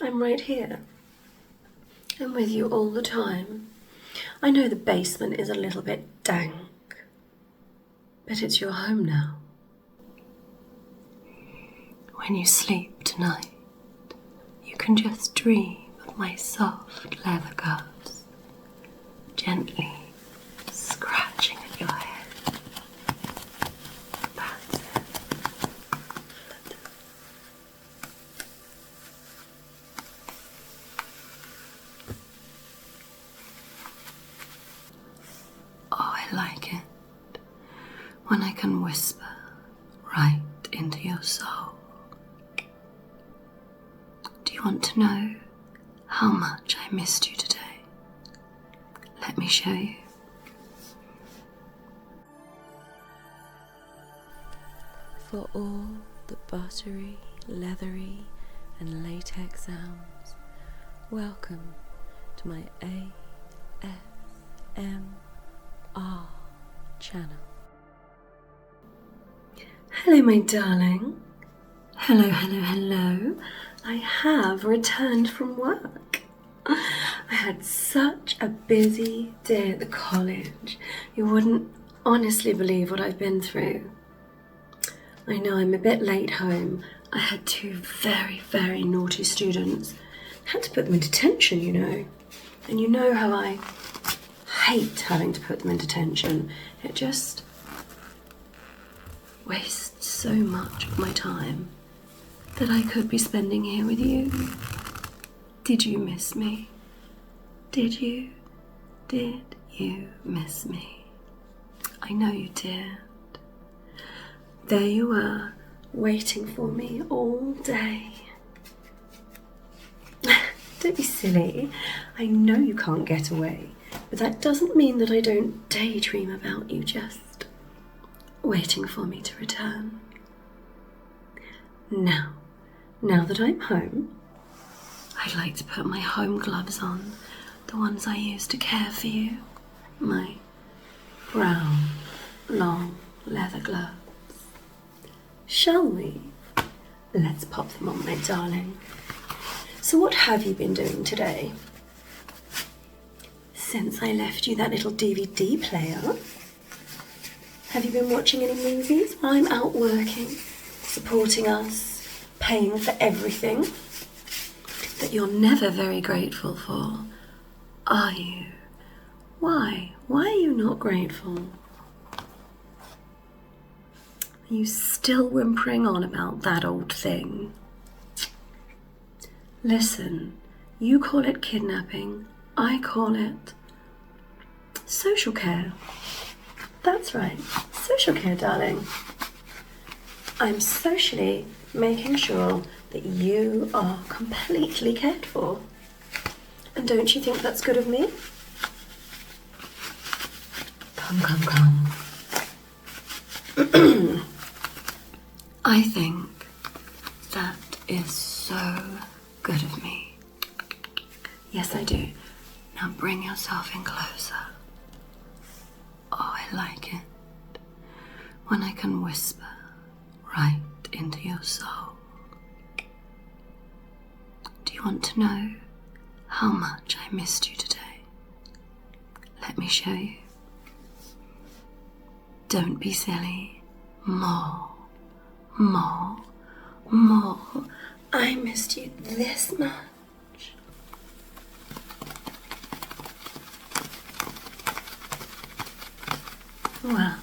I'm right here. I'm with you all the time. I know the basement is a little bit dank, but it's your home now. When you sleep tonight, you can just dream of my soft leather cuffs, gently scratching at your head. That's it. Oh, I like it when I can whisper right into your soul. Do you want to know how much I missed you today? Let me show you. For all the buttery, leathery, and latex sounds, welcome to my ASMR channel. Hello, my darling. Hello, hello, hello. I have returned from work. I had such a busy day at the college. You wouldn't honestly believe what I've been through. I know I'm a bit late home. I had 2 very, very naughty students. I had to put them in detention, you know. And you know how I hate having to put them in detention. It just wastes so much of my time that I could be spending here with you. Did you miss me? Did you? Did you miss me? I know you did. There you were, waiting for me all day. Don't be silly. I know you can't get away, but that doesn't mean that I don't daydream about you just waiting for me to return. Now that I'm home, I'd like to put my home gloves on, the ones I used to care for you, my brown, long leather gloves. Shall we? Let's pop them on, my darling. So what have you been doing today? Since I left you that little DVD player, have you been watching any movies while I'm out working, supporting us, paying for everything that you're never very grateful for? Are you? Why? Why are you not grateful? Are you still whimpering on about that old thing? Listen, you call it kidnapping, I call it social care. That's right, social care, darling. I'm socially making sure that you are completely cared for. And don't you think that's good of me? Come, come, come. I think that is so good of me. Yes, I do. Now bring yourself in closer. Oh, I like it when I can whisper right into your soul. Do you want to know how much I missed you today? Let me show you. Don't be silly. More. I missed you this much. Well,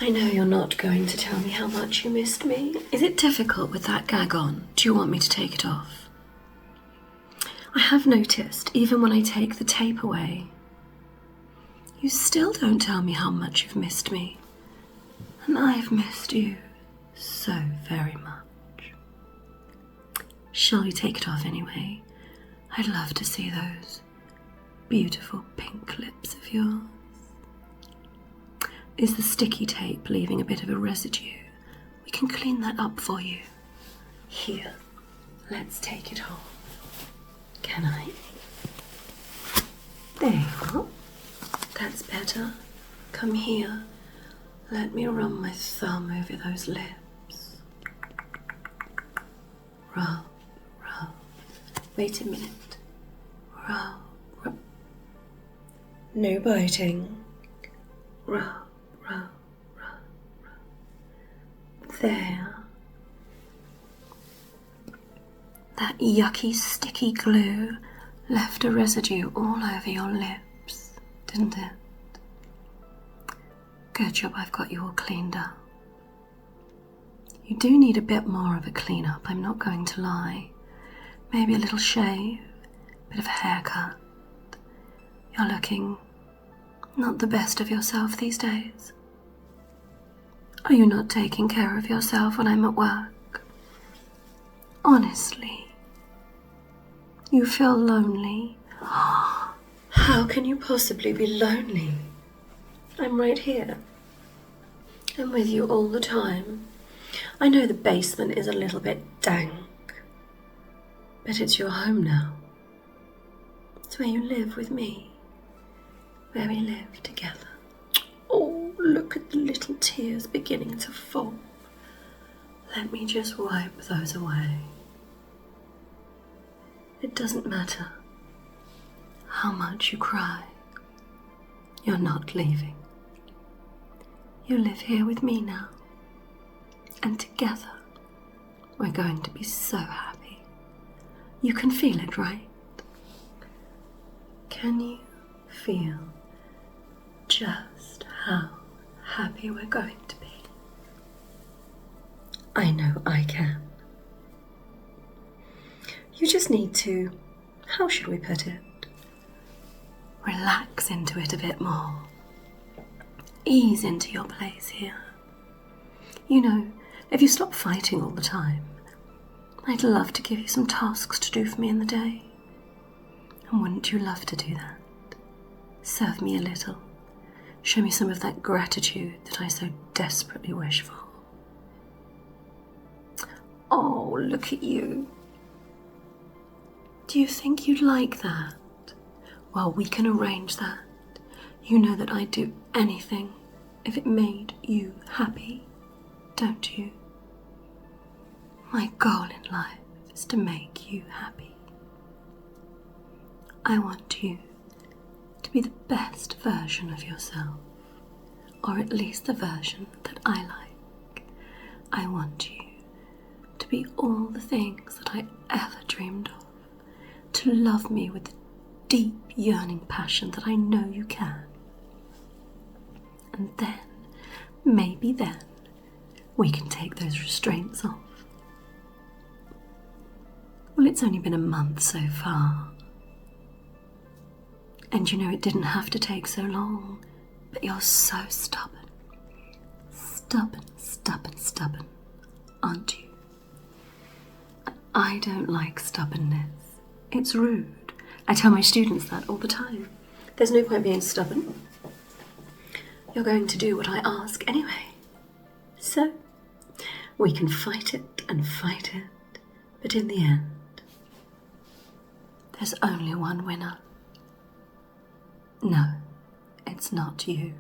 I know you're not going to tell me how much you missed me. Is it difficult with that gag on? Do you want me to take it off? I have noticed, even when I take the tape away, you still don't tell me how much you've missed me. And I've missed you so very much. Shall we take it off anyway? I'd love to see those beautiful pink lips of yours. Is the sticky tape leaving a bit of a residue? We can clean that up for you. Here, let's take it off. Can I? There you are. That's better. Come here. Let me run my thumb over those lips. rub, rub. Wait a minute. Rub, rub. No biting. Rub, rub, rub, rub. There. That yucky, sticky glue left a residue all over your lips, didn't it? Good job I've got you all cleaned up. You do need a bit more of a clean-up, I'm not going to lie. Maybe a little shave, bit of a haircut. You're looking not the best of yourself these days. Are you not taking care of yourself when I'm at work? Honestly. You feel lonely? How can you possibly be lonely? I'm right here. I'm with you all the time. I know the basement is a little bit dank, but it's your home now. It's where you live with me, where we live together. Oh, look at the little tears beginning to fall. Let me just wipe those away. It doesn't matter how much you cry. You're not leaving. You live here with me now. And together, we're going to be so happy. You can feel it, right? Can you feel just how happy we're going to be? I know I can. You just need to, how should we put it? Relax into it a bit more. Ease into your place here. You know, if you stop fighting all the time, I'd love to give you some tasks to do for me in the day. And wouldn't you love to do that? Serve me a little. Show me some of that gratitude that I so desperately wish for. Oh, look at you. Do you think you'd like that? Well, we can arrange that. You know that I'd do anything if it made you happy, don't you? My goal in life is to make you happy. I want you to be the best version of yourself, or at least the version that I like. I want you to be all the things that I ever dreamed of. To love me with the deep yearning passion that I know you can. And then, maybe then, we can take those restraints off. Well, it's only been a month so far. And you know it didn't have to take so long, but you're so stubborn. Stubborn, stubborn, stubborn, aren't you? I don't like stubbornness. It's rude. I tell my students that all the time. There's no point being stubborn. You're going to do what I ask anyway. So, we can fight it, but in the end, there's only one winner. No, it's not you.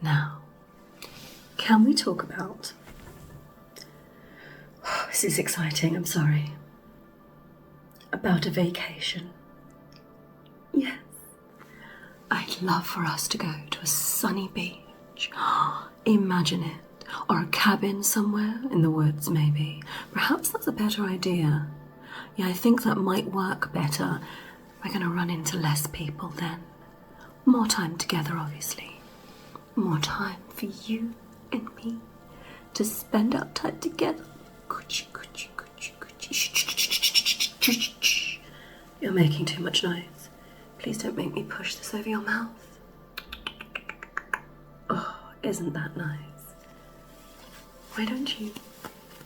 Now, can we talk about... this is exciting, I'm sorry. About a vacation. Yes. I'd love for us to go to a sunny beach. Imagine it. Or a cabin somewhere in the woods, maybe. Perhaps that's a better idea. Yeah, I think that might work better. We're going to run into less people then. More time together, obviously. More time for you and me to spend our time together. You're making too much noise. Please don't make me push this over your mouth. Oh, isn't that nice? Why don't you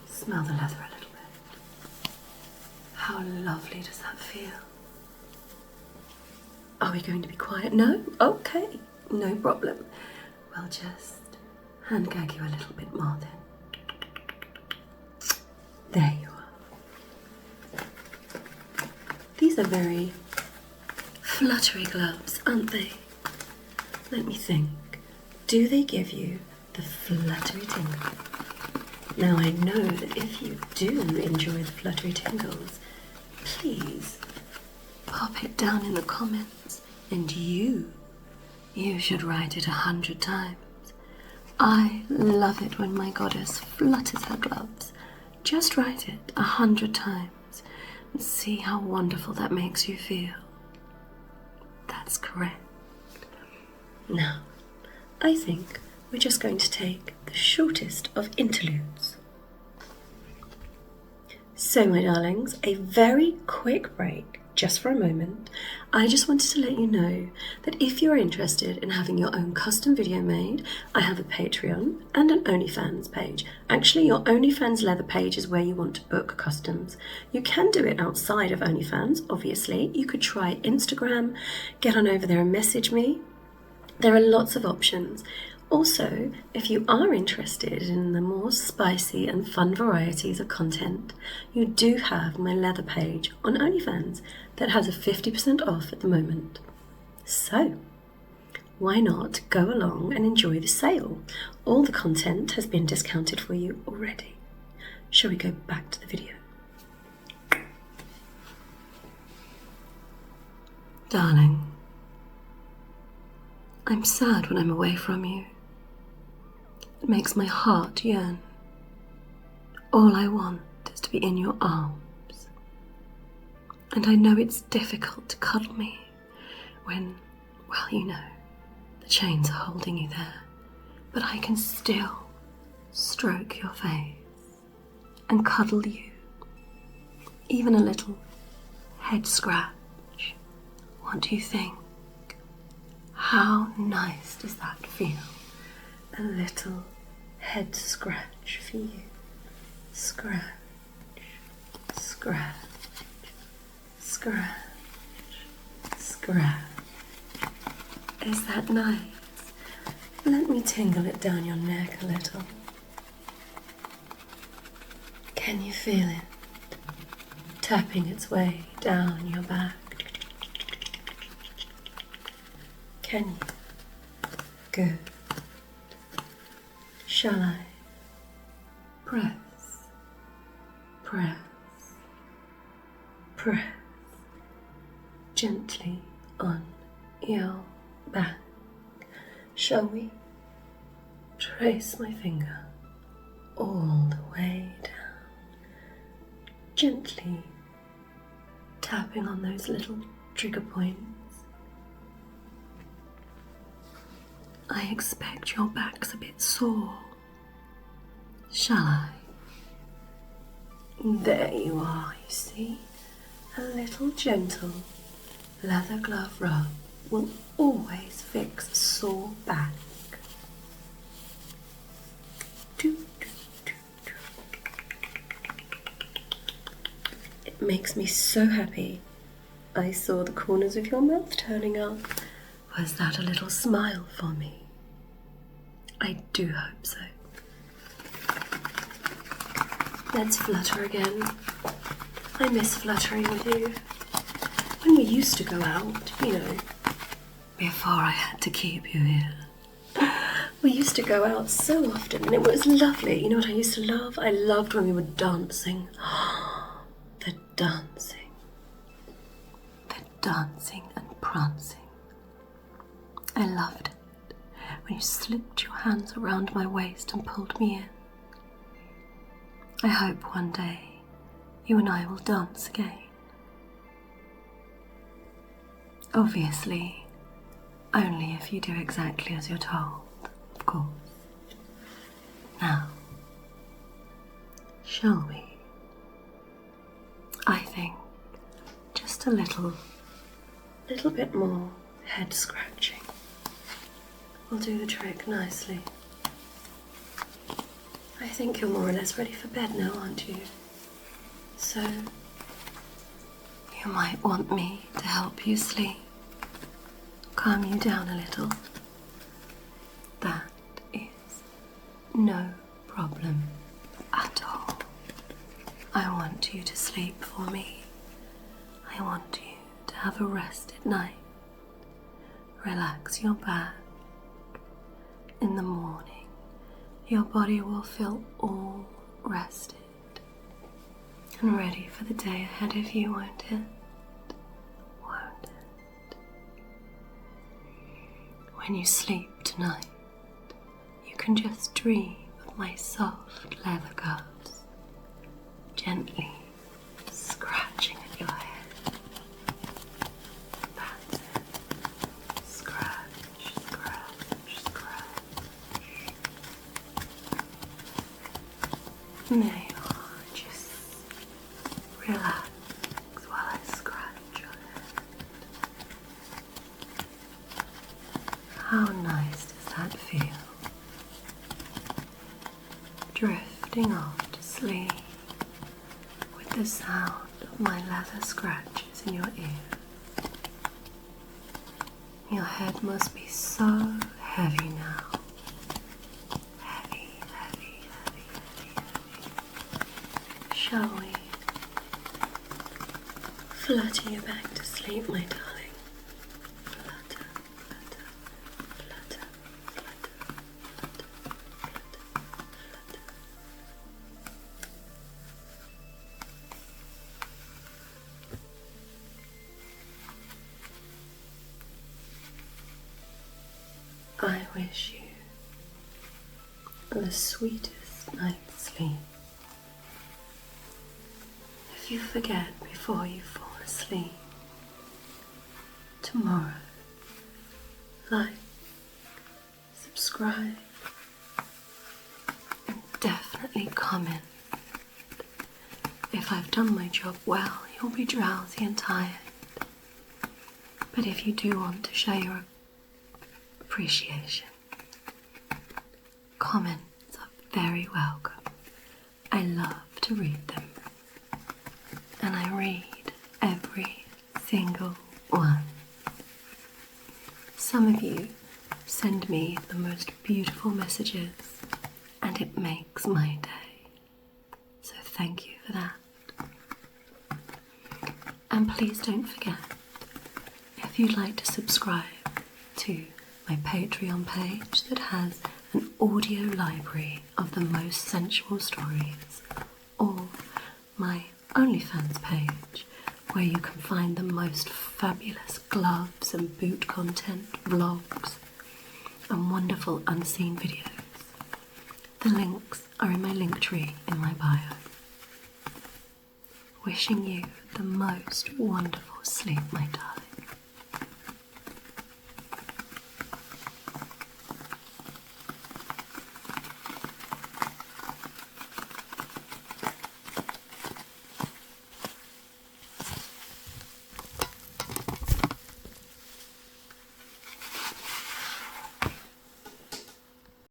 smell the leather a little bit? How lovely does that feel? Are we going to be quiet? No? Okay, no problem. We'll just hand gag you a little bit more then. There you are. These are very fluttery gloves, aren't they? Let me think. Do they give you the fluttery tingle? Now I know that if you do enjoy the fluttery tingles, please pop it down in the comments, and you should write it 100 times. I love it when my goddess flutters her gloves. Just write it 100 times and see how wonderful that makes you feel. That's correct. Now, I think we're just going to take the shortest of interludes. So, my darlings, a very quick break, just for a moment. I just wanted to let you know that if you're interested in having your own custom video made, I have a Patreon and an OnlyFans page. Actually, your OnlyFans leather page is where you want to book customs. You can do it outside of OnlyFans, obviously. You could try Instagram, get on over there and message me. There are lots of options. Also, if you are interested in the more spicy and fun varieties of content, you do have my leather page on OnlyFans that has a 50% off at the moment. So, why not go along and enjoy the sale? All the content has been discounted for you already. Shall we go back to the video? Darling, I'm sad when I'm away from you. It makes my heart yearn. All I want is to be in your arms. And I know it's difficult to cuddle me when, well, you know, the chains are holding you there. But I can still stroke your face and cuddle you. Even a little head scratch. What do you think? How nice does that feel? A little head scratch for you. Scratch, scratch, scratch, scratch. Is that nice? Let me tingle it down your neck a little. Can you feel it? Tapping its way down your back. Can you? Good. Shall I press, press, press gently on your back? Shall we? Trace my finger all the way down, gently tapping on those little trigger points. I expect your back's a bit sore. Shall I? There you are, you see. A little gentle leather glove rub will always fix a sore back. It makes me so happy. I saw the corners of your mouth turning up. Was that a little smile for me? I do hope so. Let's flutter again. I miss fluttering with you. When we used to go out, you know, before I had to keep you here. We used to go out so often and it was lovely. You know what I used to love? I loved when we were dancing. The dancing. The dancing and prancing. I loved it. When you slipped your hands around my waist and pulled me in. I hope one day you and I will dance again. Obviously, only if you do exactly as you're told, of course. Now, shall we? I think just a little bit more head scratching will do the trick nicely. I think you're more or less ready for bed now, aren't you? So, you might want me to help you sleep, calm you down a little. That is no problem at all. I want you to sleep for me. I want you to have a rest at night. Relax your back. In the morning, your body will feel all rested and ready for the day ahead of you, won't it? Won't it? When you sleep tonight, you can just dream of my soft leather gloves gently scratching at your head. That's it. Scratch, scratch, scratch. There you are, just relax while I scratch your head. How nice does that feel? Drifting off to sleep with the sound of my leather scratches in your ear. Your head must be so heavy now. Heavy, heavy, heavy, heavy, heavy. Shall we flutter you back to sleep, my darling? Flutter, flutter, flutter, flutter, flutter, flutter, flutter. I wish you the sweetest night's sleep. If you forget before you fall asleep, tomorrow, like, subscribe, and definitely comment. If I've done my job well, you'll be drowsy and tired. But if you do want to show your appreciation, comments are very welcome. I love to read them, and I read every single one. Some of you send me the most beautiful messages, and it makes my day. So thank you for that. And please don't forget, if you'd like to subscribe to my Patreon page that has an audio library of the most sensual stories, or my OnlyFans page where you can find the most fabulous gloves and boot content, vlogs, and wonderful unseen videos. The links are in my link tree in my bio. Wishing you the most wonderful sleep, my darling.